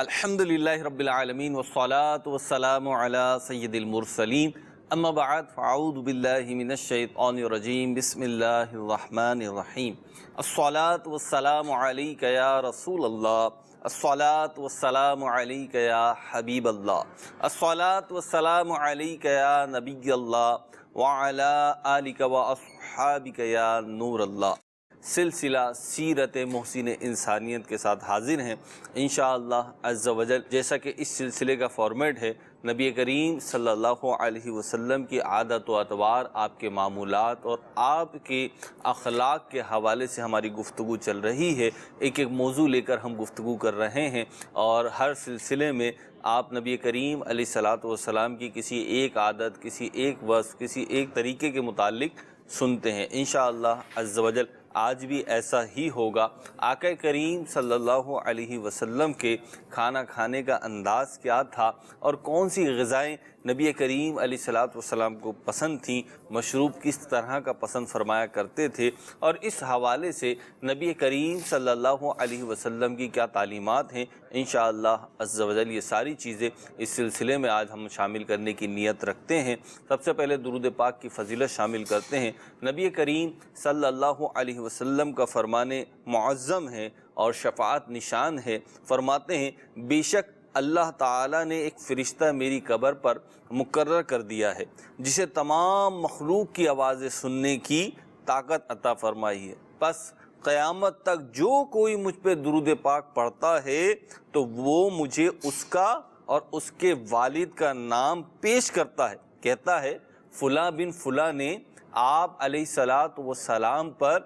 الحمدللہ رب العالمین والصلاة والسلام علی سید المرسلین اما بعد فاعوذ باللہ من الشیطان الرجیم بسم اللہ الرحمن الرحیم الصلاة والسلام علیک یا رسول اللہ الصلاة والسلام علیک یا حبیب اللہ الصلاة والسلام علیک یا نبی اللہ وعلی آلک واصحابک یا نور اللہ۔ سلسلہ سیرت محسن انسانیت کے ساتھ حاضر ہیں انشاءاللہ عز و جل۔ جیسا کہ اس سلسلے کا فارمیٹ ہے، نبی کریم صلی اللہ علیہ وسلم کی عادت و اطوار، آپ کے معمولات اور آپ کے اخلاق کے حوالے سے ہماری گفتگو چل رہی ہے۔ ایک ایک موضوع لے کر ہم گفتگو کر رہے ہیں اور ہر سلسلے میں آپ نبی کریم علیہ السلام کی کسی ایک عادت، کسی ایک وصف، کسی ایک طریقے کے متعلق سنتے ہیں۔ انشاءاللہ عز و جل آج بھی ایسا ہی ہوگا۔ آقا کریم صلی اللہ علیہ وسلم کے کھانا کھانے کا انداز کیا تھا اور کون سی غذائیں نبی کریم علیہ السلام کو پسند تھیں، مشروب کس طرح کا پسند فرمایا کرتے تھے، اور اس حوالے سے نبی کریم صلی اللہ علیہ وسلم کی کیا تعلیمات ہیں، انشاءاللہ عز و جل یہ ساری چیزیں اس سلسلے میں آج ہم شامل کرنے کی نیت رکھتے ہیں۔ سب سے پہلے درود پاک کی فضیلت شامل کرتے ہیں۔ نبی کریم صلی اللہ علیہ وسلم کا فرمان معظم ہے اور شفاعت نشان ہے۔ فرماتے ہیں، بے شک اللہ تعالیٰ نے ایک فرشتہ میری قبر پر مقرر کر دیا ہے جسے تمام مخلوق کی آوازیں سننے کی طاقت عطا فرمائی ہے، پس قیامت تک جو کوئی مجھ پہ درود پاک پڑھتا ہے تو وہ مجھے اس کا اور اس کے والد کا نام پیش کرتا ہے، کہتا ہے فلاں بن فلاں نے آپ علیہ السلام پر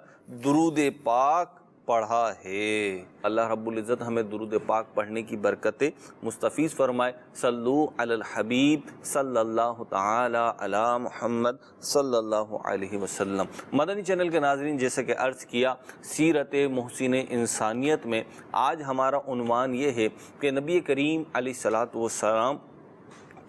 درود پاک پڑھا ہے۔ اللہ رب العزت ہمیں درود پاک پڑھنے کی برکتیں مستفیض فرمائے۔ صلو علی الحبیب صلی اللہ تعالی علی محمد صلی اللہ علیہ وسلم۔ مدنی چینل کے ناظرین، جیسا کہ عرض کیا، سیرت محسن انسانیت میں آج ہمارا عنوان یہ ہے کہ نبی کریم علیہ السلام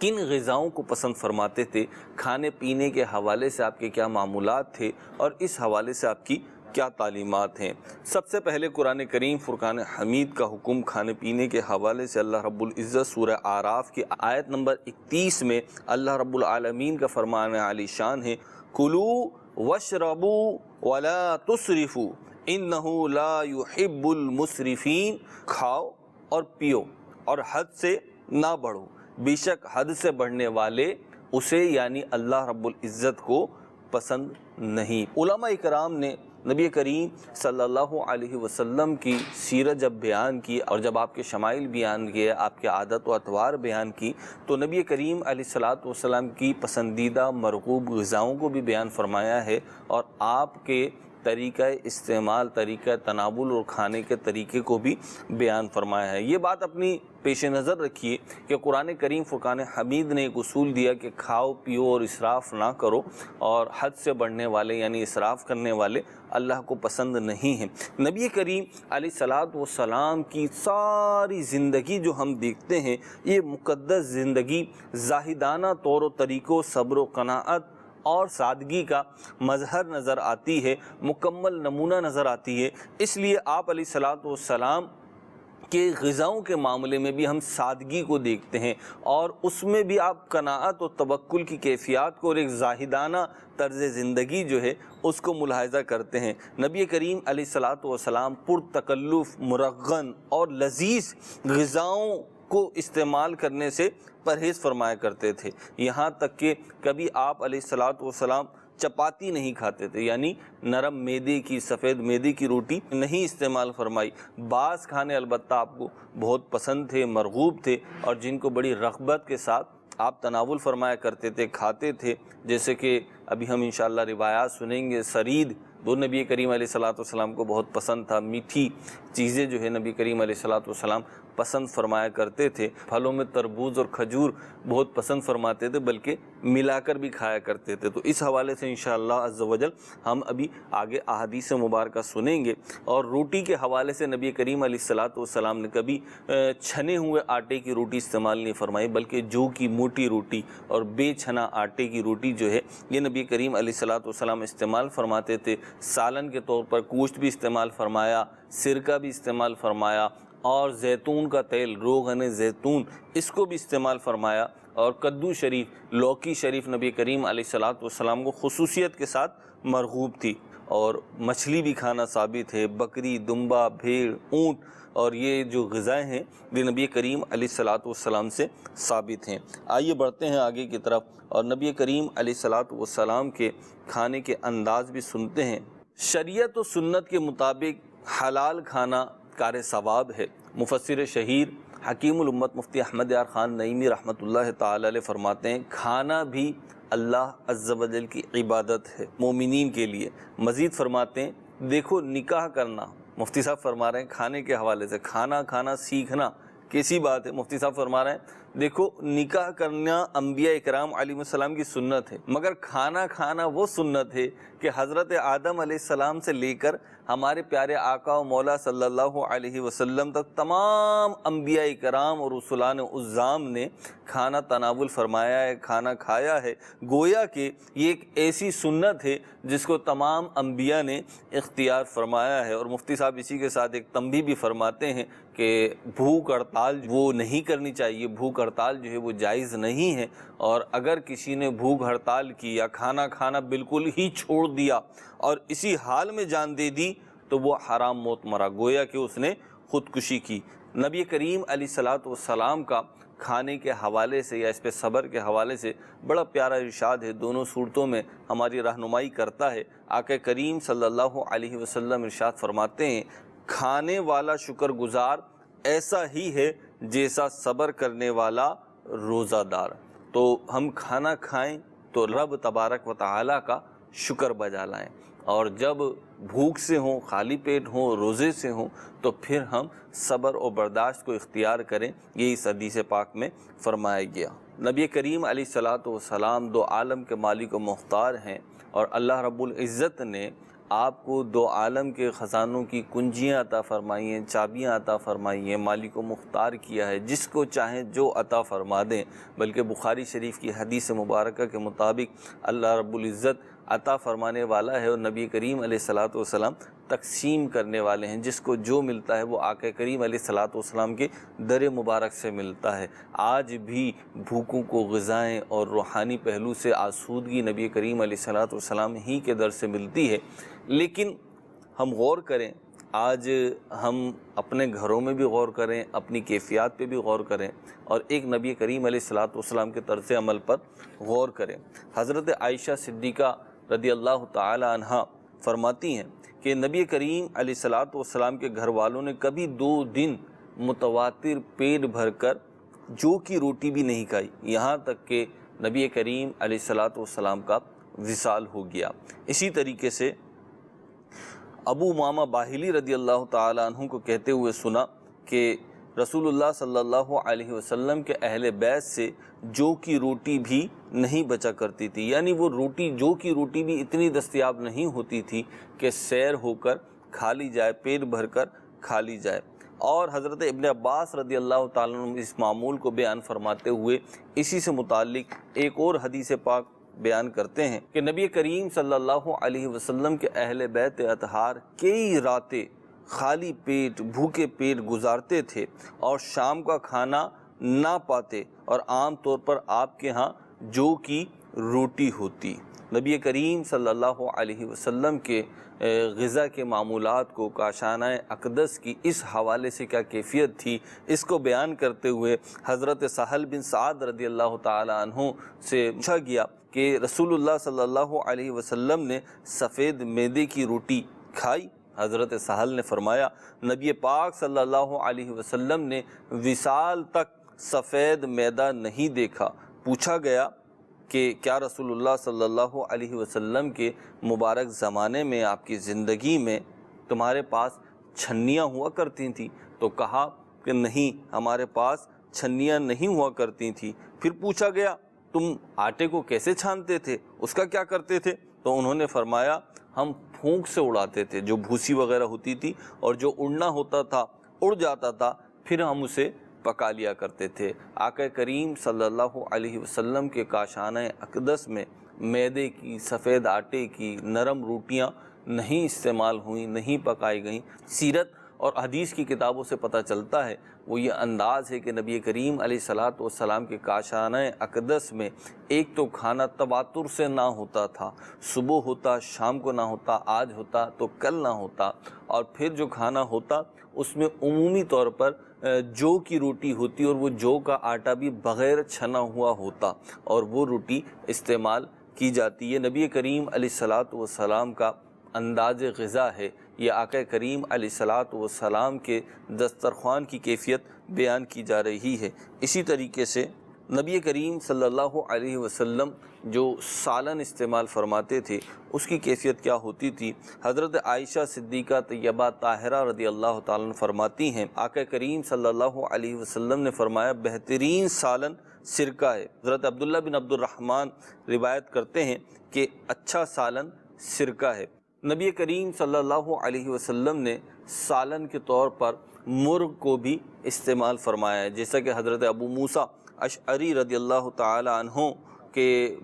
کن غذاؤں کو پسند فرماتے تھے، کھانے پینے کے حوالے سے آپ کے کیا معمولات تھے اور اس حوالے سے آپ کی کیا تعلیمات ہیں۔ سب سے پہلے قرآن کریم فرقان حمید کا حکم کھانے پینے کے حوالے سے اللہ رب العزت سورہ اعراف کی آیت نمبر 31 میں اللہ رب العالمین کا فرمان عالی شان ہے، کُلُوا وَاشْرَبُوا وَلَا تُسْرِفُوا إِنَّهُ لَا يُحِبُّ الْمُسْرِفِينَ۔ کھاؤ اور پیو اور حد سے نہ بڑھو، بے شک حد سے بڑھنے والے اسے یعنی اللہ رب العزت کو پسند نہیں۔ علماء اکرام نے نبی کریم صلی اللہ علیہ وسلم کی سیرت جب بیان کی اور جب آپ کے شمائل بیان کیے، آپ کے عادت و اطوار بیان کی، تو نبی کریم علیہ السلام کی پسندیدہ مرغوب غذاؤں کو بھی بیان فرمایا ہے اور آپ کے طریقہ استعمال، طریقہ تناول اور کھانے کے طریقے کو بھی بیان فرمایا ہے۔ یہ بات اپنی پیش نظر رکھیے کہ قرآن کریم فرقان حمید نے ایک اصول دیا کہ کھاؤ پیو اور اسراف نہ کرو، اور حد سے بڑھنے والے یعنی اسراف کرنے والے اللہ کو پسند نہیں ہیں۔ نبی کریم علیہ السلام کی ساری زندگی جو ہم دیکھتے ہیں، یہ مقدس زندگی زاہدانہ طور و طریقوں، صبر و قناعت اور سادگی کا مظہر نظر آتی ہے، مکمل نمونہ نظر آتی ہے۔ اس لیے آپ علیہ السلام کے غذاؤں کے معاملے میں بھی ہم سادگی کو دیکھتے ہیں اور اس میں بھی آپ قناعت و توکل کی کیفیات کو اور ایک زاہدانہ طرز زندگی جو ہے اس کو ملاحظہ کرتے ہیں۔ نبی کریم علیہ السلام پرتکلف، مرغن اور لذیذ غذاؤں کو استعمال کرنے سے پرہیز فرمایا کرتے تھے، یہاں تک کہ کبھی آپ علیہ السلام چپاتی نہیں کھاتے تھے، یعنی نرم میدے کی، سفید میدے کی روٹی نہیں استعمال فرمائی۔ بعض کھانے البتہ آپ کو بہت پسند تھے، مرغوب تھے اور جن کو بڑی رغبت کے ساتھ آپ تناول فرمایا کرتے تھے، کھاتے تھے، جیسے کہ ابھی ہم انشاءاللہ روایات سنیں گے۔ سرید دو نبی کریم علیہ السلام کو بہت پسند تھا، میٹھی چیزیں جو ہے نبی کریم علیہ السلام پسند فرمایا کرتے تھے۔ پھلوں میں تربوز اور کھجور بہت پسند فرماتے تھے، بلکہ ملا کر بھی کھایا کرتے تھے۔ تو اس حوالے سے انشاءاللہ عز و جل ہم ابھی آگے احادیث مبارکہ سنیں گے۔ اور روٹی کے حوالے سے نبی کریم علیہ السلام نے کبھی چھنے ہوئے آٹے کی روٹی استعمال نہیں فرمائی، بلکہ جو کی موٹی روٹی اور بے چھنا آٹے کی روٹی جو ہے یہ نبی کریم علیہ السلام استعمال فرماتے تھے۔ سالن کے طور پر گوشت بھی استعمال فرمایا، سرکہ بھی استعمال فرمایا اور زیتون کا تیل، روغن زیتون، اس کو بھی استعمال فرمایا، اور کدو شریف، لوکی شریف نبی کریم علیہ الصلوۃ والسلام کو خصوصیت کے ساتھ مرغوب تھی، اور مچھلی بھی کھانا ثابت ہے، بکری، دمبا، بھیڑ، اونٹ، اور یہ جو غذائیں ہیں یہ نبی کریم علیہ الصلوۃ والسلام سے ثابت ہیں۔ آئیے بڑھتے ہیں آگے کی طرف اور نبی کریم علیہ الصلوۃ والسلام کے کھانے کے انداز بھی سنتے ہیں۔ شریعت و سنت کے مطابق حلال کھانا کار ثواب ہے۔ مفسر شہیر حکیم الامت مفتی احمد یار خان نعیمی رحمۃ اللہ تعالی علیہ فرماتے ہیں، کھانا بھی اللہ عز و جل کی عبادت ہے مومنین کے لیے۔ مزید فرماتے ہیں، دیکھو نکاح کرنا، مفتی صاحب فرما رہے ہیں کھانے کے حوالے سے، کھانا کھانا سیکھنا کیسی بات ہے؟ مفتی صاحب فرما رہے ہیں دیکھو نکاح کرنا انبیاء اکرام علیہ السلام کی سنت ہے، مگر کھانا کھانا وہ سنت ہے کہ حضرت آدم علیہ السلام سے لے کر ہمارے پیارے آقا و مولا صلی اللہ علیہ وسلم تک تمام انبیاء اکرام اور رسولان عظام نے کھانا تناول فرمایا ہے، کھانا کھایا ہے۔ گویا کہ یہ ایک ایسی سنت ہے جس کو تمام انبیاء نے اختیار فرمایا ہے۔ اور مفتی صاحب اسی کے ساتھ ایک تنبیہ بھی فرماتے ہیں کہ بھوک ہڑتال وہ نہیں کرنی چاہیے، بھوک ہڑتال جو ہے وہ جائز نہیں ہے، اور اگر کسی نے بھوک ہڑتال کی یا کھانا کھانا بالکل ہی چھوڑ دیا اور اسی حال میں جان دے دی تو وہ حرام موت مرا، گویا کہ اس نے خودکشی کی۔ نبی کریم علیہ الصلوۃ والسلام کا کھانے کے حوالے سے یا اس پہ صبر کے حوالے سے بڑا پیارا ارشاد ہے، دونوں صورتوں میں ہماری رہنمائی کرتا ہے۔ آقا کریم صلی اللہ علیہ وسلم ارشاد فرماتے ہیں، کھانے والا شکر گزار ایسا ہی ہے جیسا صبر کرنے والا روزہ دار۔ تو ہم کھانا کھائیں تو رب تبارک و تعالیٰ کا شکر بجا لائیں، اور جب بھوک سے ہوں، خالی پیٹ ہوں، روزے سے ہوں، تو پھر ہم صبر و برداشت کو اختیار کریں، یہ اس حدیث پاک میں فرمایا گیا۔ نبی کریم علیہ الصلوۃ والسلام دو عالم کے مالک و مختار ہیں، اور اللہ رب العزت نے آپ کو دو عالم کے خزانوں کی کنجیاں عطا فرمائی ہیں، چابیاں عطا فرمائی ہیں، مالک و مختار کیا ہے، جس کو چاہیں جو عطا فرما دیں۔ بلکہ بخاری شریف کی حدیث مبارکہ کے مطابق اللہ رب العزت عطا فرمانے والا ہے، اور نبی کریم علیہ الصلوۃ والسلام تقسیم کرنے والے ہیں، جس کو جو ملتا ہے وہ آقا کریم علیہ الصلوۃ والسلام کے در مبارک سے ملتا ہے۔ آج بھی بھوکوں کو غذائیں اور روحانی پہلو سے آسودگی نبی کریم علیہ الصلوۃ والسلام ہی کے در سے ملتی ہے۔ لیکن ہم غور کریں، آج ہم اپنے گھروں میں بھی غور کریں، اپنی کیفیات پہ بھی غور کریں، اور ایک نبی کریم علیہ الصلوۃ والسلام کے طرز عمل پر غور کریں۔ حضرت عائشہ صدیقہ رضی اللہ تعالی عنہا فرماتی ہیں کہ نبی کریم علیہ الصلوۃ والسلام کے گھر والوں نے کبھی 2 دن متواتر پیٹ بھر کر جو کی روٹی بھی نہیں کھائی، یہاں تک کہ نبی کریم علیہ الصلوۃ والسلام کا وصال ہو گیا۔ اسی طریقے سے ابو امامہ باہلی رضی اللہ تعالی عنہ کو کہتے ہوئے سنا کہ رسول اللہ صلی اللہ علیہ وسلم کے اہل بیت سے جو کی روٹی بھی نہیں بچا کرتی تھی، یعنی وہ روٹی، جو کی روٹی بھی اتنی دستیاب نہیں ہوتی تھی کہ سیر ہو کر کھا لی جائے، پیٹ بھر کر کھا لی جائے۔ اور حضرت ابن عباس رضی اللہ تعالیٰ عنہ اس معمول کو بیان فرماتے ہوئے اسی سے متعلق ایک اور حدیث پاک بیان کرتے ہیں کہ نبی کریم صلی اللہ علیہ وسلم کے اہل بیت اطہار کئی راتیں خالی پیٹ، بھوکے پیٹ گزارتے تھے اور شام کا کھانا نہ پاتے، اور عام طور پر آپ کے ہاں جو کی روٹی ہوتی۔ نبی کریم صلی اللہ علیہ وسلم کے غذا کے معمولات کو، کاشانہ اقدس کی اس حوالے سے کیا کیفیت تھی، اس کو بیان کرتے ہوئے حضرت سہل بن سعد رضی اللہ تعالی عنہ سے پوچھا گیا کہ رسول اللہ صلی اللہ علیہ وسلم نے سفید میدے کی روٹی کھائی؟ حضرت سہل نے فرمایا، نبی پاک صلی اللہ علیہ وسلم نے وصال تک سفید میدہ نہیں دیکھا۔ پوچھا گیا کہ کیا رسول اللہ صلی اللہ علیہ وسلم کے مبارک زمانے میں، آپ کی زندگی میں تمہارے پاس چھنیاں ہوا کرتی تھیں؟ تو کہا کہ نہیں، ہمارے پاس چھنیاں نہیں ہوا کرتی تھیں۔ پھر پوچھا گیا تم آٹے کو کیسے چھانتے تھے، اس کا کیا کرتے تھے؟ تو انہوں نے فرمایا ہم پھونک سے اڑاتے تھے، جو بھوسی وغیرہ ہوتی تھی اور جو اڑنا ہوتا تھا اڑ جاتا تھا، پھر ہم اسے پکا لیا کرتے تھے۔ آقا کریم صلی اللہ علیہ وسلم کے کاشانہ اقدس میں میدے کی، سفید آٹے کی نرم روٹیاں نہیں استعمال ہوئیں، نہیں پکائی گئیں۔ سیرت اور حدیث کی کتابوں سے پتہ چلتا ہے وہ یہ انداز ہے کہ نبی کریم علیہ الصلاۃ والسلام کے کاشانہ اقدس میں ایک تو کھانا تواتر سے نہ ہوتا تھا، صبح ہوتا، شام کو نہ ہوتا، آج ہوتا تو کل نہ ہوتا، اور پھر جو کھانا ہوتا اس میں عمومی طور پر جو کی روٹی ہوتی اور وہ جو کا آٹا بھی بغیر چھنا ہوا ہوتا اور وہ روٹی استعمال کی جاتی ہے۔ نبی کریم علیہ الصلاۃ والسلام کا انداز غذا ہے، یہ آقا کریم علیہ الصلاۃ والسلام کے دسترخوان کی کیفیت بیان کی جا رہی ہے۔ اسی طریقے سے نبی کریم صلی اللہ علیہ وسلم جو سالن استعمال فرماتے تھے اس کی کیفیت کیا ہوتی تھی؟ حضرت عائشہ صدیقہ طیبہ طاہرہ رضی اللہ تعالیٰ عنہ فرماتی ہیں آقا کریم صلی اللہ علیہ وسلم نے فرمایا بہترین سالن سرکہ ہے۔ حضرت عبداللہ بن عبد الرحمن روایت کرتے ہیں کہ اچھا سالن سرکہ ہے۔ نبی کریم صلی اللہ علیہ وسلم نے سالن کے طور پر مرغ کو بھی استعمال فرمایا ہے، جیسا کہ حضرت ابو موسیٰ اشعری رضی اللہ تعالی عنہ کے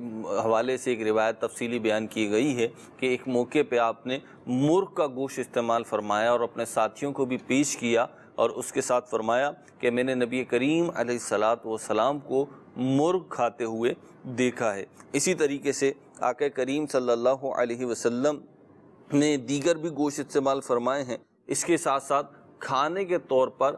حوالے سے ایک روایت تفصیلی بیان کی گئی ہے کہ ایک موقع پہ آپ نے مرغ کا گوشت استعمال فرمایا اور اپنے ساتھیوں کو بھی پیش کیا، اور اس کے ساتھ فرمایا کہ میں نے نبی کریم علیہ الصلاۃ والسلام کو مرغ کھاتے ہوئے دیکھا ہے۔ اسی طریقے سے آقا کریم صلی اللہ علیہ وسلم نے دیگر بھی گوشت استعمال فرمائے ہیں۔ اس کے ساتھ ساتھ کھانے کے طور پر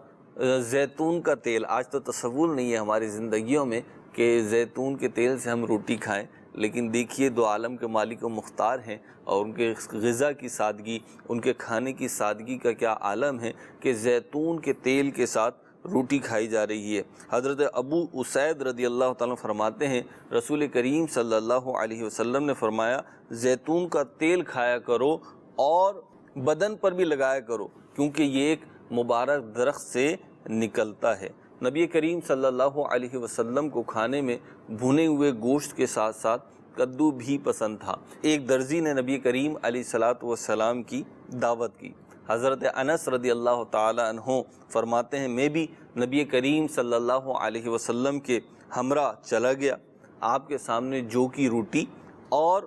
زیتون کا تیل، آج تو تصور نہیں ہے ہماری زندگیوں میں کہ زیتون کے تیل سے ہم روٹی کھائیں، لیکن دیکھیے دو عالم کے مالک و مختار ہیں اور ان کے غذا کی سادگی، ان کے کھانے کی سادگی کا کیا عالم ہے کہ زیتون کے تیل کے ساتھ روٹی کھائی جا رہی ہے۔ حضرت ابو اسید رضی اللہ تعالیٰ فرماتے ہیں رسول کریم صلی اللہ علیہ وسلم نے فرمایا زیتون کا تیل کھایا کرو اور بدن پر بھی لگایا کرو، کیونکہ یہ ایک مبارک درخت سے نکلتا ہے۔ نبی کریم صلی اللہ علیہ وسلم کو کھانے میں بھنے ہوئے گوشت کے ساتھ ساتھ کدو بھی پسند تھا۔ ایک درزی نے نبی کریم علیہ الصلاۃ والسلام کی دعوت کی۔ حضرت انس رضی اللہ تعالی عنہ فرماتے ہیں میں بھی نبی کریم صلی اللہ علیہ وسلم کے ہمراہ چلا گیا، آپ کے سامنے جو کی روٹی اور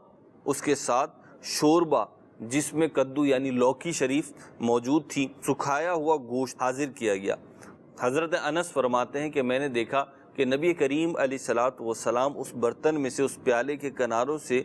اس کے ساتھ شوربہ جس میں کدو یعنی لوکی شریف موجود تھی، سکھایا ہوا گوشت حاضر کیا گیا۔ حضرت انس فرماتے ہیں کہ میں نے دیکھا کہ نبی کریم علیہ الصلاۃ والسلام اس برتن میں سے، اس پیالے کے کناروں سے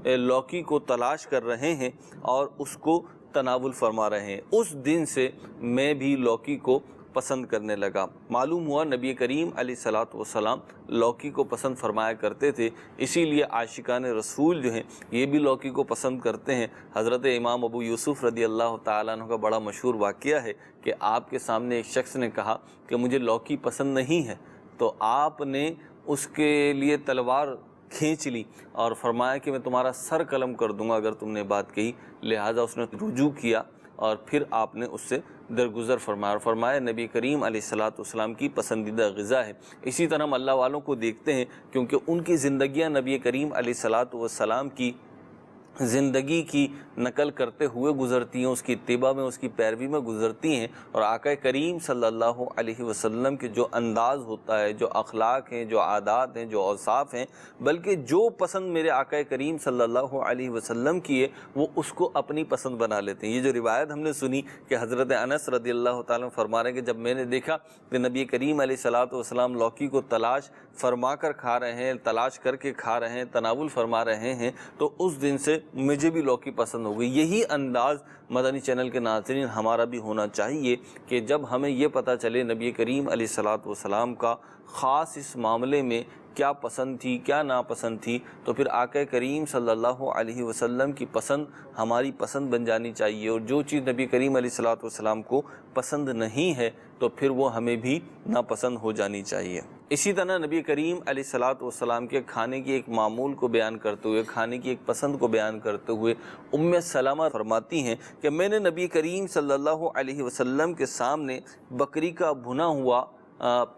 لوکی کو تلاش کر رہے ہیں اور اس کو تناول فرما رہے ہیں۔ اس دن سے میں بھی لوکی کو پسند کرنے لگا۔ معلوم ہوا نبی کریم علیہ الصلاۃ والسلام لوکی کو پسند فرمایا کرتے تھے، اسی لیے عاشقان رسول جو ہیں یہ بھی لوکی کو پسند کرتے ہیں۔ حضرت امام ابو یوسف رضی اللہ تعالیٰ عنہ کا بڑا مشہور واقعہ ہے کہ آپ کے سامنے ایک شخص نے کہا کہ مجھے لوکی پسند نہیں ہے، تو آپ نے اس کے لیے تلوار کھینچ لی اور فرمایا کہ میں تمہارا سر قلم کر دوں گا اگر تم نے بات کہی، لہٰذا اس نے رجوع کیا اور پھر آپ نے اس سے درگزر فرمایا اور فرمایا نبی کریم علیہ الصلاۃ والسلام کی پسندیدہ غذا ہے۔ اسی طرح ہم اللہ والوں کو دیکھتے ہیں کیونکہ ان کی زندگیاں نبی کریم علیہ الصلاۃ والسلام کی زندگی کی نقل کرتے ہوئے گزرتی ہیں، اس کی اتباع میں، اس کی پیروی میں گزرتی ہیں، اور آقا کریم صلی اللہ علیہ وسلم کے جو انداز ہوتا ہے، جو اخلاق ہیں، جو عادات ہیں، جو اوصاف ہیں، بلکہ جو پسند میرے آقا کریم صلی اللہ علیہ وسلم کی ہے وہ اس کو اپنی پسند بنا لیتے ہیں۔ یہ جو روایت ہم نے سنی کہ حضرت انس رضی اللہ تعالیٰ فرما رہے ہیں کہ جب میں نے دیکھا کہ نبی کریم علیہ الصلاۃ والسلام لوکی کو تلاش فرما کر کھا رہے ہیں، تلاش کر کے کھا رہے ہیں، تناول فرما رہے ہیں، تو اس دن سے مجھے بھی لوکی پسند ہو گئی۔ یہی انداز مدنی چینل کے ناظرین ہمارا بھی ہونا چاہیے کہ جب ہمیں یہ پتہ چلے نبی کریم علیہ الصلاۃ والسلام کا خاص اس معاملے میں کیا پسند تھی، کیا ناپسند تھی، تو پھر آقا کریم صلی اللہ علیہ وسلم کی پسند ہماری پسند بن جانی چاہیے، اور جو چیز نبی کریم علیہ الصلاۃ والسلام کو پسند نہیں ہے تو پھر وہ ہمیں بھی ناپسند ہو جانی چاہیے۔ اسی طرح نبی کریم علیہ الصلاۃ والسلام کے کھانے کی ایک معمول کو بیان کرتے ہوئے، کھانے کی ایک پسند کو بیان کرتے ہوئے ام سلمہ فرماتی ہیں کہ میں نے نبی کریم صلی اللہ علیہ وسلم کے سامنے بکری کا بھنا ہوا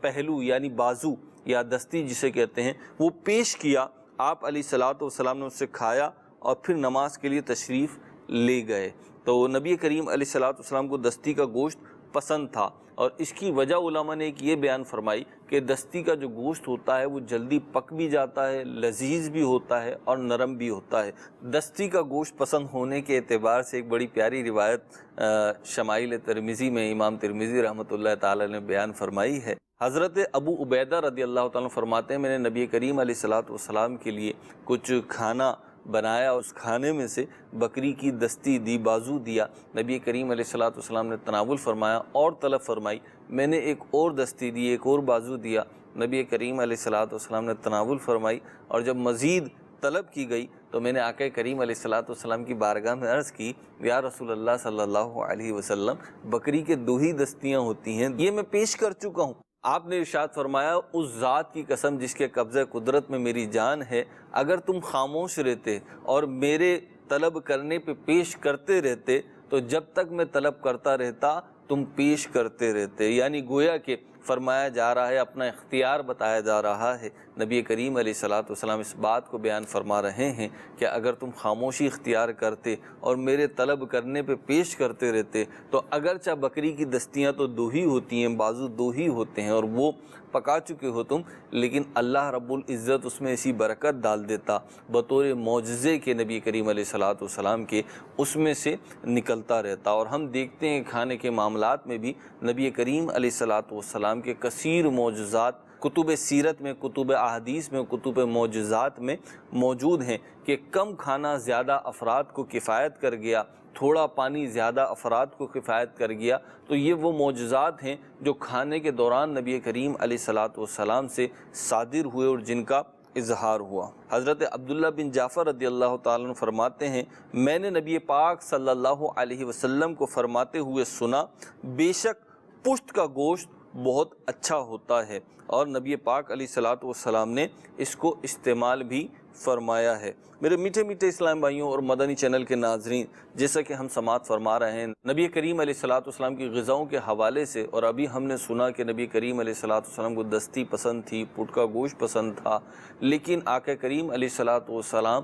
پہلو یعنی بازو یا دستی جسے کہتے ہیں وہ پیش کیا، آپ علیہ الصلاۃ والسلام نے اس سے کھایا اور پھر نماز کے لیے تشریف لے گئے۔ تو نبی کریم علیہ الصلاۃ والسلام کو دستی کا گوشت پسند تھا، اور اس کی وجہ علماء نے ایک یہ بیان فرمائی کہ دستی کا جو گوشت ہوتا ہے وہ جلدی پک بھی جاتا ہے، لذیذ بھی ہوتا ہے اور نرم بھی ہوتا ہے۔ دستی کا گوشت پسند ہونے کے اعتبار سے ایک بڑی پیاری روایت شمائل ترمذی میں امام ترمذی رحمۃ اللہ تعالی نے بیان فرمائی ہے۔ حضرت ابو عبیدہ رضی اللہ تعالیٰ فرماتے ہیں، میں نے نبی کریم علیہ الصلوۃ والسلام کے لیے کچھ کھانا بنایا، اس کھانے میں سے بکری کی دستی دی، بازو دیا، نبی کریم علیہ الصلوۃ والسلام نے تناول فرمایا اور طلب فرمائی، میں نے ایک اور دستی دی، ایک اور بازو دیا، نبی کریم علیہ الصلوۃ والسلام نے تناول فرمائی، اور جب مزید طلب کی گئی تو میں نے آقا کریم علیہ الصلوۃ والسلام کی بارگاہ میں عرض کی، یا رسول اللہ صلی اللہ علیہ وسلم، بکری کے 2 ہی دستیاں ہوتی ہیں، یہ میں پیش کر چکا ہوں۔ آپ نے ارشاد فرمایا، اس ذات کی قسم جس کے قبضہ قدرت میں میری جان ہے، اگر تم خاموش رہتے اور میرے طلب کرنے پہ پیش کرتے رہتے تو جب تک میں طلب کرتا رہتا تم پیش کرتے رہتے، یعنی گویا کہ فرمایا جا رہا ہے، اپنا اختیار بتایا جا رہا ہے۔ نبی کریم علیہ الصلوۃ والسلام اس بات کو بیان فرما رہے ہیں کہ اگر تم خاموشی اختیار کرتے اور میرے طلب کرنے پہ پیش کرتے رہتے تو اگرچہ بکری کی دستیاں تو 2 ہی ہوتی ہیں، بازو 2 ہی ہوتے ہیں اور وہ پکا چکے ہو تم، لیکن اللہ رب العزت اس میں ایسی برکت ڈال دیتا بطور معجزے کے نبی کریم علیہ الصلوۃ والسلام کے، اس میں سے نکلتا رہتا۔ اور ہم دیکھتے ہیں کھانے کے معاملات میں بھی نبی کریم علیہ الصلوۃ والسلام کے کثیر معجزات کتب سیرت میں، کتب احادیث میں، کتب معجزات میں موجود ہیں کہ کم کھانا زیادہ افراد کو کفایت کر گیا، تھوڑا پانی زیادہ افراد کو کفایت کر گیا۔ تو یہ وہ معجزات ہیں جو کھانے کے دوران نبی کریم علیہ الصلوۃ والسلام سے صادر ہوئے اور جن کا اظہار ہوا۔ حضرت عبداللہ بن جعفر رضی اللہ تعالیٰ عنہ فرماتے ہیں، میں نے نبی پاک صلی اللہ علیہ وسلم کو فرماتے ہوئے سنا، بے شک پشت کا گوشت بہت اچھا ہوتا ہے، اور نبی پاک علیہ الصلوۃ والسلام نے اس کو استعمال بھی فرمایا ہے۔ میرے میٹھے میٹھے اسلام بھائیوں اور مدنی چینل کے ناظرین، جیسا کہ ہم سماعت فرما رہے ہیں نبی کریم علیہ الصلوۃ والسلام کی غذاؤں کے حوالے سے، اور ابھی ہم نے سنا کہ نبی کریم علیہ الصلوۃ والسلام کو دستی پسند تھی، پٹ کا گوشت پسند تھا، لیکن آقا کریم علیہ الصلوۃ والسلام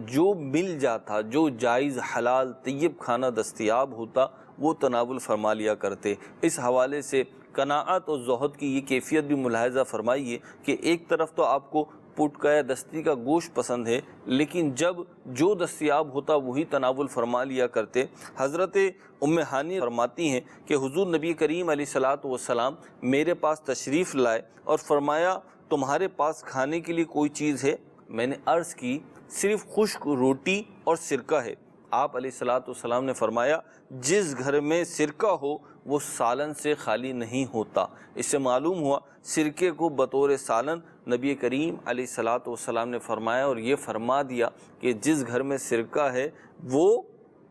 جو مل جاتا، جو جائز حلال طیب کھانا دستیاب ہوتا وہ تناول فرما لیا کرتے۔ اس حوالے سے قناعت اور زہد کی یہ کیفیت بھی ملاحظہ فرمائیے کہ ایک طرف تو آپ کو پٹ کا یا دستی کا گوشت پسند ہے، لیکن جب جو دستیاب ہوتا وہی تناول فرما لیا کرتے۔ حضرت ام ہانی فرماتی ہیں کہ حضور نبی کریم علیہ الصلوۃ والسلام میرے پاس تشریف لائے اور فرمایا، تمہارے پاس کھانے کے لیے کوئی چیز ہے؟ میں نے عرض کی، صرف خشک روٹی اور سرکہ ہے۔ آپ علیہ الصلوۃ والسلام نے فرمایا، جس گھر میں سرکہ ہو وہ سالن سے خالی نہیں ہوتا۔ اس سے معلوم ہوا سرکے کو بطور سالن نبی کریم علیہ الصلوۃ والسلام نے فرمایا، اور یہ فرما دیا کہ جس گھر میں سرکہ ہے وہ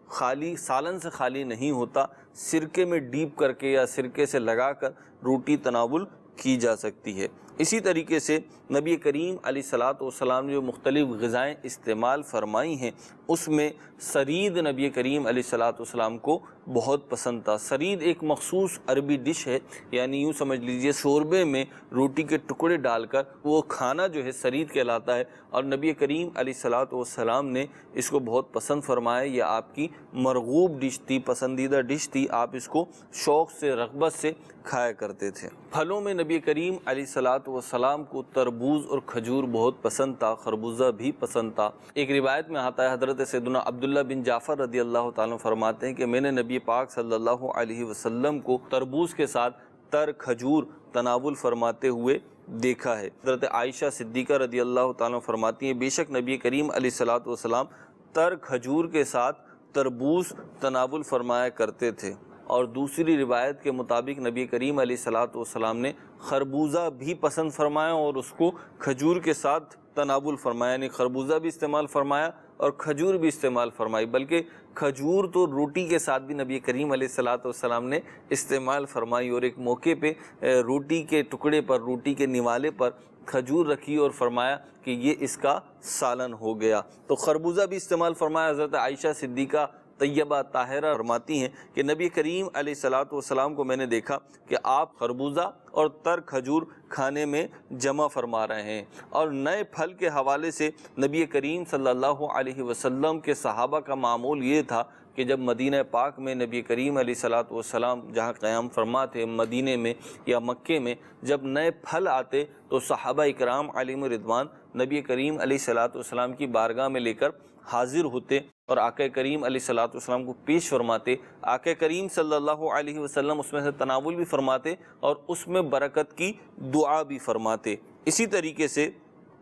خالی سالن سے خالی نہیں ہوتا، سرکے میں ڈیپ کر کے یا سرکے سے لگا کر روٹی تناول کی جا سکتی ہے۔ اسی طریقے سے نبی کریم علیہ الصلوۃ والسلام نے جو مختلف غذائیں استعمال فرمائی ہیں اس میں سرید نبی کریم علیہ الصلوۃ والسلام کو بہت پسند تھا۔ سرید ایک مخصوص عربی ڈش ہے، یعنی یوں سمجھ لیجئے شوربے میں روٹی کے ٹکڑے ڈال کر وہ کھانا جو ہے سرید کہلاتا ہے، اور نبی کریم علیہ الصلوۃ والسلام نے اس کو بہت پسند فرمایا۔ یہ آپ کی مرغوب ڈش تھی، پسندیدہ ڈش تھی، آپ اس کو شوق سے رغبت سے کھایا کرتے تھے۔ پھلوں میں نبی کریم علیہ الصلوۃ والسلام کو تربوز اور کھجور بہت پسند تھا، خربوزہ بھی پسند تھا۔ ایک روایت میں آتا ہے، حضرت سیدنا عبداللہ بن جعفر رضی اللہ تعالیٰ فرماتے ہیں کہ میں نے نبی پاک صلی اللہ علیہ وسلم کو تربوز کے ساتھ تر کھجور تناول فرماتے ہوئے دیکھا ہے۔ حضرت عائشہ صدیقہ رضی اللہ تعالیٰ فرماتی ہیں، بے شک نبی کریم علیہ الصلوۃ والسلام تر کھجور کے ساتھ تربوز تناول فرمایا کرتے تھے، اور دوسری روایت کے مطابق نبی کریم علیہ الصلوۃ والسلام نے خربوزہ بھی پسند فرمایا اور اس کو کھجور کے ساتھ تناول فرمایا، یعنی خربوزہ بھی استعمال فرمایا اور کھجور بھی استعمال فرمائی، بلکہ کھجور تو روٹی کے ساتھ بھی نبی کریم علیہ الصلوۃ والسلام نے استعمال فرمائی، اور ایک موقع پہ روٹی کے ٹکڑے پر، روٹی کے نوالے پر کھجور رکھی اور فرمایا کہ یہ اس کا سالن ہو گیا۔ تو خربوزہ بھی استعمال فرمایا۔ حضرت عائشہ صدیقہ طیبہ طاہرہ فرماتی ہیں کہ نبی کریم علیہ الصلوۃ والسلام کو میں نے دیکھا کہ آپ خربوزہ اور تر کھجور کھانے میں جمع فرما رہے ہیں، اور نئے پھل کے حوالے سے نبی کریم صلی اللہ علیہ وسلم کے صحابہ کا معمول یہ تھا کہ جب مدینہ پاک میں نبی کریم علیہ الصلوۃ والسلام جہاں قیام فرما تھے، مدینہ میں یا مکے میں، جب نئے پھل آتے تو صحابہ اکرام علیہم رضوان نبی کریم علیہ الصلوۃ والسلام کی بارگاہ میں لے کر حاضر ہوتے اور آقا کریم علیہ الصلوۃ والسلام کو پیش فرماتے۔ آقا کریم صلی اللہ علیہ وسلم اس میں سے تناول بھی فرماتے اور اس میں برکت کی دعا بھی فرماتے۔ اسی طریقے سے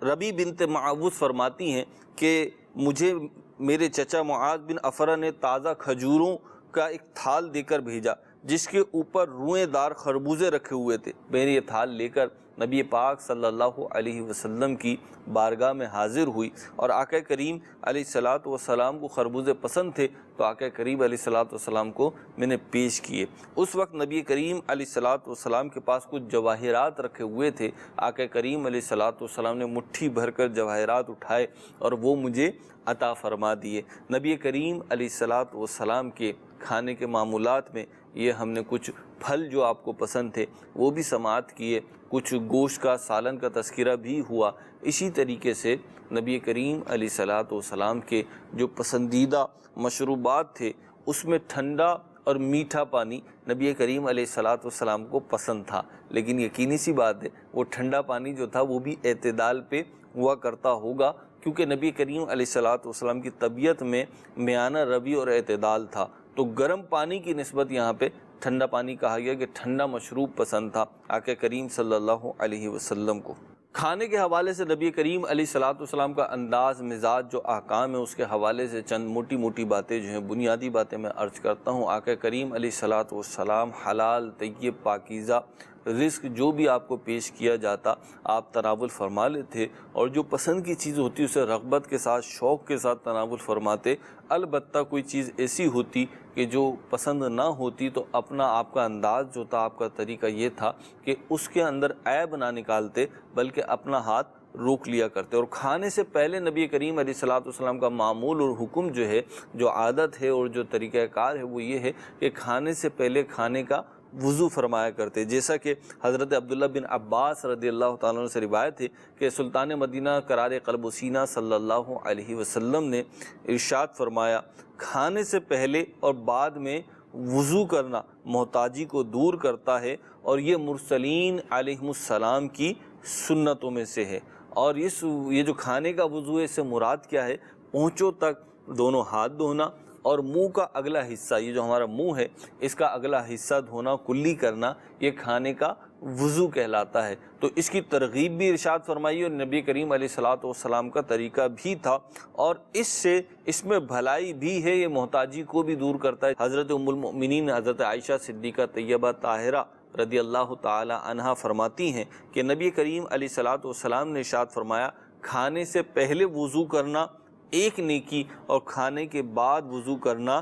ربی بنت معوذ فرماتی ہیں کہ مجھے میرے چچا معاذ بن افرا نے تازہ کھجوروں کا ایک تھال دے کر بھیجا جس کے اوپر روئیں دار خربوزے رکھے ہوئے تھے۔ میں نے یہ تھال لے کر نبی پاک صلی اللہ علیہ وسلم کی بارگاہ میں حاضر ہوئی، اور آقا کریم علیہ الصلوۃ والسلام کو خربوزے پسند تھے تو آقا کریم علیہ الصلوۃ والسلام کو میں نے پیش کیے۔ اس وقت نبی کریم علیہ الصلوۃ والسلام کے پاس کچھ جواہرات رکھے ہوئے تھے۔ آقا کریم علیہ الصلوۃ والسلام نے مٹھی بھر کر جواہرات اٹھائے اور وہ مجھے عطا فرما دیے۔ نبی کریم علیہ الصلوۃ والسلام کے کھانے کے معمولات میں یہ ہم نے کچھ پھل جو آپ کو پسند تھے وہ بھی سماعت کیے، کچھ گوشت کا سالن کا تذکرہ بھی ہوا۔ اسی طریقے سے نبی کریم علیہ الصلوۃ والسلام کے جو پسندیدہ مشروبات تھے اس میں ٹھنڈا اور میٹھا پانی نبی کریم علیہ الصلوۃ والسلام کو پسند تھا، لیکن یقینی سی بات ہے وہ ٹھنڈا پانی جو تھا وہ بھی اعتدال پہ ہوا کرتا ہوگا، کیونکہ نبی کریم علیہ الصلوۃ والسلام کی طبیعت میں میانہ روی اور اعتدال تھا، تو گرم پانی کی نسبت یہاں پہ ٹھنڈا پانی کہا گیا کہ ٹھنڈا مشروب پسند تھا آقا کریم صلی اللہ علیہ وسلم کو۔ کھانے کے حوالے سے نبی کریم علیہ الصلوۃ والسلام کا انداز مزاج جو احکام ہے اس کے حوالے سے چند موٹی موٹی باتیں جو ہیں بنیادی باتیں میں عرض کرتا ہوں۔ آقا کریم علیہ الصلوۃ والسلام حلال طیب پاکیزہ رزق جو بھی آپ کو پیش کیا جاتا آپ تناول فرما لیتے، اور جو پسند کی چیز ہوتی اسے رغبت کے ساتھ شوق کے ساتھ تناول فرماتے۔ البتہ کوئی چیز ایسی ہوتی کہ جو پسند نہ ہوتی تو اپنا آپ کا انداز جو تھا، آپ کا طریقہ یہ تھا کہ اس کے اندر عیب نہ نکالتے بلکہ اپنا ہاتھ روک لیا کرتے۔ اور کھانے سے پہلے نبی کریم علیہ الصلوۃ والسلام کا معمول اور حکم جو ہے، جو عادت ہے اور جو طریقہ کار ہے وہ یہ ہے کہ کھانے سے پہلے کھانے کا وضو فرمایا کرتے، جیسا کہ حضرت عبداللہ بن عباس رضی اللہ تعالیٰ عنہ سے روایت ہے کہ سلطان مدینہ قرار قلب و سینہ صلی اللہ علیہ وسلم نے ارشاد فرمایا، کھانے سے پہلے اور بعد میں وضو کرنا محتاجی کو دور کرتا ہے، اور یہ مرسلین علیہم السلام کی سنتوں میں سے ہے۔ اور یہ جو کھانے کا وضو ہے اس سے مراد کیا ہے؟ پہنچوں تک دونوں ہاتھ دھونا اور منہ کا اگلا حصہ، یہ جو ہمارا منہ ہے اس کا اگلا حصہ دھونا، کلی کرنا، یہ کھانے کا وضو کہلاتا ہے۔ تو اس کی ترغیب بھی ارشاد فرمائی اور نبی کریم علیہ الصلوۃ والسلام کا طریقہ بھی تھا، اور اس میں بھلائی بھی ہے، یہ محتاجی کو بھی دور کرتا ہے۔ حضرت ام المؤمنین حضرت عائشہ صدیقہ طیبہ طاہرہ رضی اللہ تعالی عنہا فرماتی ہیں کہ نبی کریم علیہ الصلوۃ والسلام نے ارشاد فرمایا، کھانے سے پہلے وضو کرنا ایک نیکی اور کھانے کے بعد وضو کرنا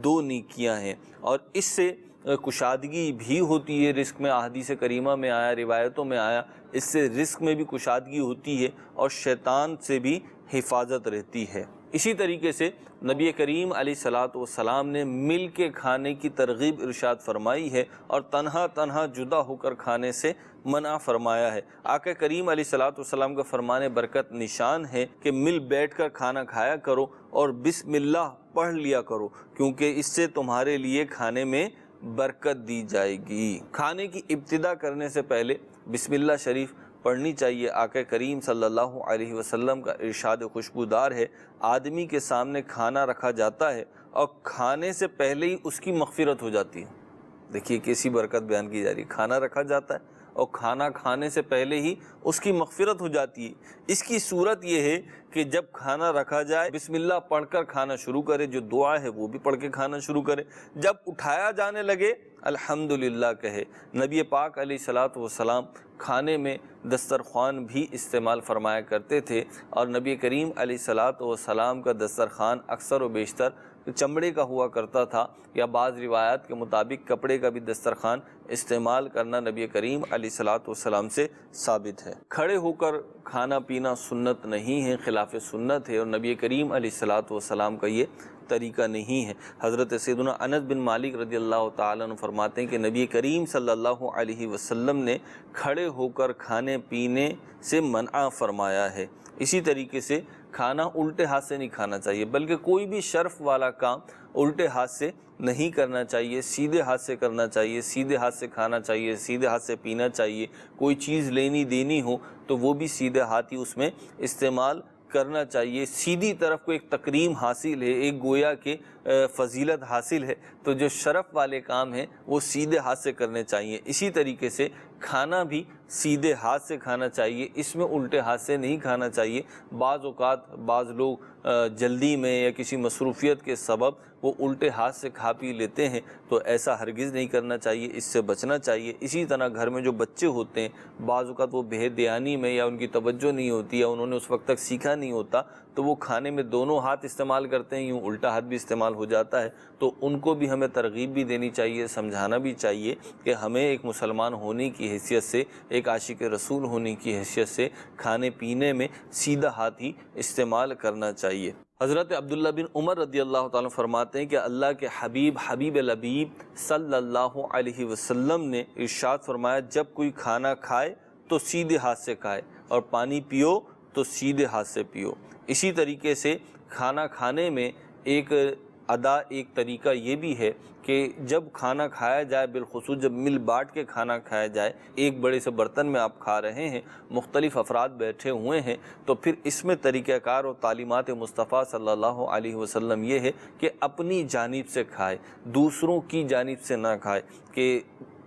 2 نیکیاں ہیں، اور اس سے کشادگی بھی ہوتی ہے۔ رزق میں احادیث کریمہ میں آیا، روایتوں میں آیا، اس سے رزق میں بھی کشادگی ہوتی ہے اور شیطان سے بھی حفاظت رہتی ہے۔ اسی طریقے سے نبی کریم علیہ الصلوۃ والسلام نے مل کے کھانے کی ترغیب ارشاد فرمائی ہے اور تنہا جدا ہو کر کھانے سے منع فرمایا ہے۔ آقا کریم علیہ الصلوۃ والسلام کا فرمان برکت نشان ہے کہ مل بیٹھ کر کھانا کھایا کرو اور بسم اللہ پڑھ لیا کرو، کیونکہ اس سے تمہارے لیے کھانے میں برکت دی جائے گی۔ کھانے کی ابتدا کرنے سے پہلے بسم اللہ شریف پڑھنی چاہیے۔ آقا کریم صلی اللہ علیہ وسلم کا ارشاد خوشبودار ہے، آدمی کے سامنے کھانا رکھا جاتا ہے اور کھانے سے پہلے ہی اس کی مغفرت ہو جاتی ہے۔ دیکھیے کیسی برکت بیان کی جا رہی ہے، کھانا رکھا جاتا ہے اور کھانا کھانے سے پہلے ہی اس کی مغفرت ہو جاتی ہے۔ اس کی صورت یہ ہے کہ جب کھانا رکھا جائے بسم اللہ پڑھ کر کھانا شروع کرے، جو دعا ہے وہ بھی پڑھ کے کھانا شروع کرے، جب اٹھایا جانے لگے الحمدللہ کہے۔ نبی پاک علیہ الصلوۃ والسلام کھانے میں دسترخوان بھی استعمال فرمایا کرتے تھے، اور نبی کریم علیہ الصلوۃ والسلام کا دسترخوان اکثر و بیشتر چمڑے کا ہوا کرتا تھا، یا بعض روایات کے مطابق کپڑے کا بھی دسترخوان استعمال کرنا نبی کریم علیہ الصلوۃ والسلام سے ثابت ہے۔ کھڑے ہو کر کھانا پینا سنت نہیں ہے، خلاف سنت ہے، اور نبی کریم علیہ الصلوۃ والسلام کا یہ طریقہ نہیں ہے۔ حضرت سیدنا انس بن مالک رضی اللہ تعالیٰ عنہ فرماتے ہیں کہ نبی کریم صلی اللہ علیہ وسلم نے کھڑے ہو کر کھانے پینے سے منع فرمایا ہے۔ اسی طریقے سے کھانا الٹے ہاتھ سے نہیں کھانا چاہیے، بلکہ کوئی بھی شرف والا کام الٹے ہاتھ سے نہیں کرنا چاہیے، سیدھے ہاتھ سے کرنا چاہیے، سیدھے ہاتھ سے کھانا چاہیے، سیدھے ہاتھ سے پینا چاہیے۔ کوئی چیز لینی دینی ہو تو وہ بھی سیدھے ہاتھ ہی اس میں استعمال کرنا چاہیے۔ سیدھی طرف کو ایک تکریم حاصل ہے، ایک گویا کہ فضیلت حاصل ہے، تو جو شرف والے کام ہیں وہ سیدھے ہاتھ سے کرنے چاہیے۔ اسی طریقے سے کھانا بھی سیدھے ہاتھ سے کھانا چاہیے، اس میں الٹے ہاتھ سے نہیں کھانا چاہیے۔ بعض اوقات بعض لوگ جلدی میں یا کسی مصروفیت کے سبب وہ الٹے ہاتھ سے کھا پی لیتے ہیں، تو ایسا ہرگز نہیں کرنا چاہیے، اس سے بچنا چاہیے۔ اسی طرح گھر میں جو بچے ہوتے ہیں، بعض اوقات وہ بے دھیانی میں یا ان کی توجہ نہیں ہوتی یا انہوں نے اس وقت تک سیکھا نہیں ہوتا، تو وہ کھانے میں دونوں ہاتھ استعمال کرتے ہیں، یوں الٹا ہاتھ بھی استعمال ہو جاتا ہے۔ تو ان کو بھی ہمیں ترغیب بھی دینی چاہیے، سمجھانا بھی چاہیے کہ ہمیں ایک مسلمان ہونے کی حیثیت سے، ایک عاشق رسول ہونے کی حیثیت سے کھانے پینے میں سیدھا ہاتھ ہی استعمال کرنا چاہیے۔ حضرت عبداللہ بن عمر رضی اللہ تعالیٰ فرماتے ہیں کہ اللہ کے حبیب لبیب صلی اللہ علیہ وسلم نے ارشاد فرمایا، جب کوئی کھانا کھائے تو سیدھے ہاتھ سے کھائے، اور پانی پیو تو سیدھے ہاتھ سے پیو۔ اسی طریقے سے کھانا کھانے میں ایک طریقہ یہ بھی ہے کہ جب کھانا کھایا جائے، بالخصوص جب مل بانٹ کے کھانا کھایا جائے، ایک بڑے سے برتن میں آپ کھا رہے ہیں، مختلف افراد بیٹھے ہوئے ہیں، تو پھر اس میں طریقہ کار اور تعلیمات مصطفیٰ صلی اللہ علیہ وسلم یہ ہے کہ اپنی جانب سے کھائے، دوسروں کی جانب سے نہ کھائے، کہ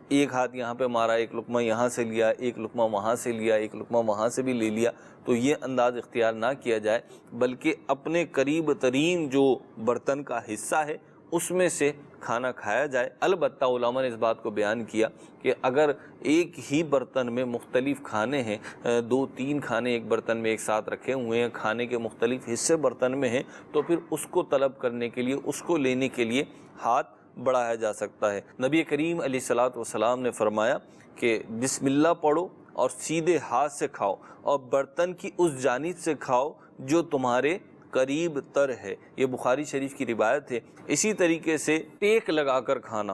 ایک ہاتھ یہاں پہ مارا، ایک لقمہ یہاں سے لیا، ایک لقمہ وہاں سے لیا، ایک لقمہ وہاں سے بھی لے لیا، تو یہ انداز اختیار نہ کیا جائے، بلکہ اپنے قریب ترین جو برتن کا حصہ ہے اس میں سے کھانا کھایا جائے۔ البتہ علماء نے اس بات کو بیان کیا کہ اگر ایک ہی برتن میں مختلف کھانے ہیں، 2-3 کھانے ایک برتن میں ایک ساتھ رکھے ہوئے ہیں، کھانے کے مختلف حصے برتن میں ہیں، تو پھر اس کو طلب کرنے کے لیے، اس کو لینے کے لیے ہاتھ بڑھایا جا سکتا ہے۔ نبی کریم علیہ الصلوۃ والسلام نے فرمایا کہ بسم اللہ پڑھو اور سیدھے ہاتھ سے کھاؤ، اور برتن کی اس جانب سے کھاؤ جو تمہارے قریب تر ہے۔ یہ بخاری شریف کی روایت ہے۔ اسی طریقے سے ٹیک لگا کر کھانا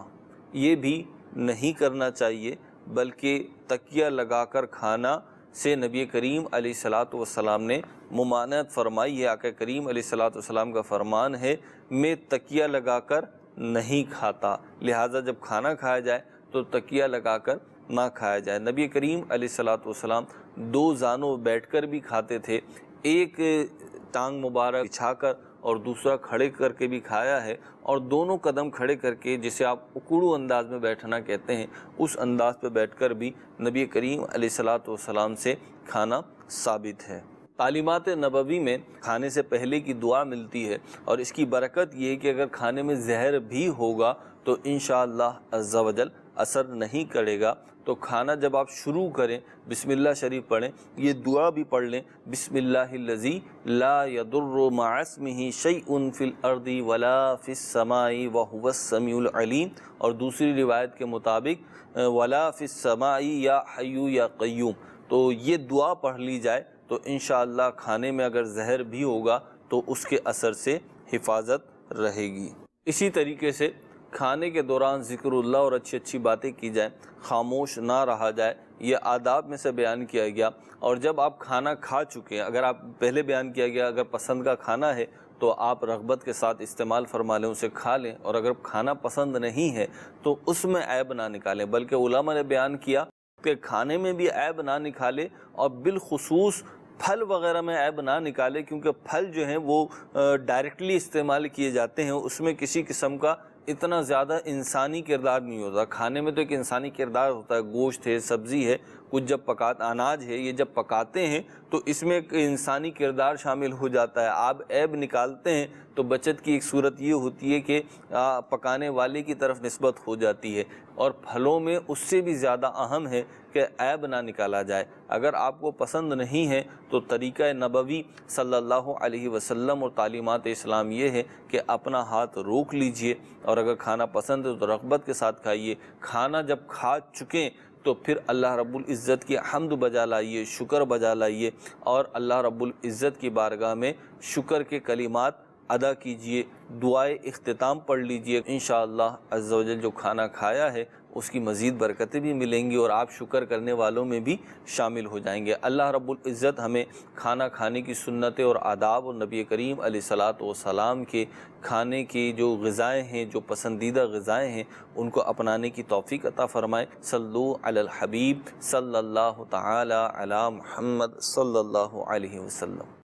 یہ بھی نہیں کرنا چاہیے، بلکہ تکیہ لگا کر کھانا سے نبی کریم علیہ الصلوۃ والسلام نے ممانعت فرمائی ہے۔ آقا کریم علیہ الصلوۃ والسلام کا فرمان ہے، میں تکیہ لگا کر نہیں کھاتا، لہٰذا جب کھانا کھایا جائے تو تکیہ لگا کر نہ کھایا جائے۔ نبی کریم علیہ الصلوۃ والسلام 2 زانوں بیٹھ کر بھی کھاتے تھے، ایک ٹانگ مبارک بچھا کر اور دوسرا کھڑے کر کے بھی کھایا ہے، اور دونوں قدم کھڑے کر کے، جسے آپ اکڑو انداز میں بیٹھنا کہتے ہیں، اس انداز پہ بیٹھ کر بھی نبی کریم علیہ الصلوۃ والسلام سے کھانا ثابت ہے۔ تعلیمات نبوی میں کھانے سے پہلے کی دعا ملتی ہے، اور اس کی برکت یہ ہے کہ اگر کھانے میں زہر بھی ہوگا تو انشاءاللہ عز و جل اثر نہیں کرے گا۔ تو کھانا جب آپ شروع کریں، بسم اللہ شریف پڑھیں، یہ دعا بھی پڑھ لیں، بسم اللہ الذی لا یضر مع اسمہ شیء فی الارض ولا فی السماء وہو السمیع العلیم، اور دوسری روایت کے مطابق ولا فی السماء یا حی یا قیوم۔ تو یہ دعا پڑھ لی جائے تو انشاءاللہ کھانے میں اگر زہر بھی ہوگا تو اس کے اثر سے حفاظت رہے گی۔ اسی طریقے سے کھانے کے دوران ذکر اللہ اور اچھی اچھی باتیں کی جائیں، خاموش نہ رہا جائے، یہ آداب میں سے بیان کیا گیا۔ اور جب آپ کھانا کھا چکے ہیں، اگر آپ پہلے بیان کیا گیا اگر پسند کا کھانا ہے تو آپ رغبت کے ساتھ استعمال فرما لیں، اسے کھا لیں، اور اگر کھانا پسند نہیں ہے تو اس میں عیب نہ نکالیں، بلکہ علماء نے بیان کیا کہ کھانے میں بھی عیب نہ نکالے، اور بالخصوص پھل وغیرہ میں عیب نہ نکالے، کیونکہ پھل جو ہیں وہ ڈائریکٹلی استعمال کیے جاتے ہیں، اس میں کسی قسم کا اتنا زیادہ انسانی کردار نہیں ہوتا۔ کھانے میں تو ایک انسانی کردار ہوتا ہے، گوشت ہے، سبزی ہے، کچھ جب اناج ہے، یہ جب پکاتے ہیں تو اس میں ایک انسانی کردار شامل ہو جاتا ہے۔ آپ عیب نکالتے ہیں تو بچت کی ایک صورت یہ ہوتی ہے کہ پکانے والے کی طرف نسبت ہو جاتی ہے، اور پھلوں میں اس سے بھی زیادہ اہم ہے کہ عیب نہ نکالا جائے۔ اگر آپ کو پسند نہیں ہے تو طریقہ نبوی صلی اللہ علیہ وسلم اور تعلیمات اسلام یہ ہے کہ اپنا ہاتھ روک لیجئے، اور اگر کھانا پسند ہے تو رغبت کے ساتھ کھائیے۔ کھانا جب کھا چکیں تو پھر اللہ رب العزت کی حمد بجا لائیے، شکر بجا لائیے، اور اللہ رب العزت کی بارگاہ میں شکر کے کلمات ادا کیجئے، دعائے اختتام پڑھ لیجئے، انشاءاللہ عز و جل جو کھانا کھایا ہے اس کی مزید برکتیں بھی ملیں گی اور آپ شکر کرنے والوں میں بھی شامل ہو جائیں گے۔ اللہ رب العزت ہمیں کھانا کھانے کی سنتیں اور آداب اور نبی کریم علیہ الصلاۃ والسلام کے کھانے کی جو غذائیں ہیں، جو پسندیدہ غذائیں ہیں، ان کو اپنانے کی توفیق عطا فرمائے۔ صلو علی الحبیب صلی اللہ تعالی علی محمد صلی اللہ علیہ وسلم۔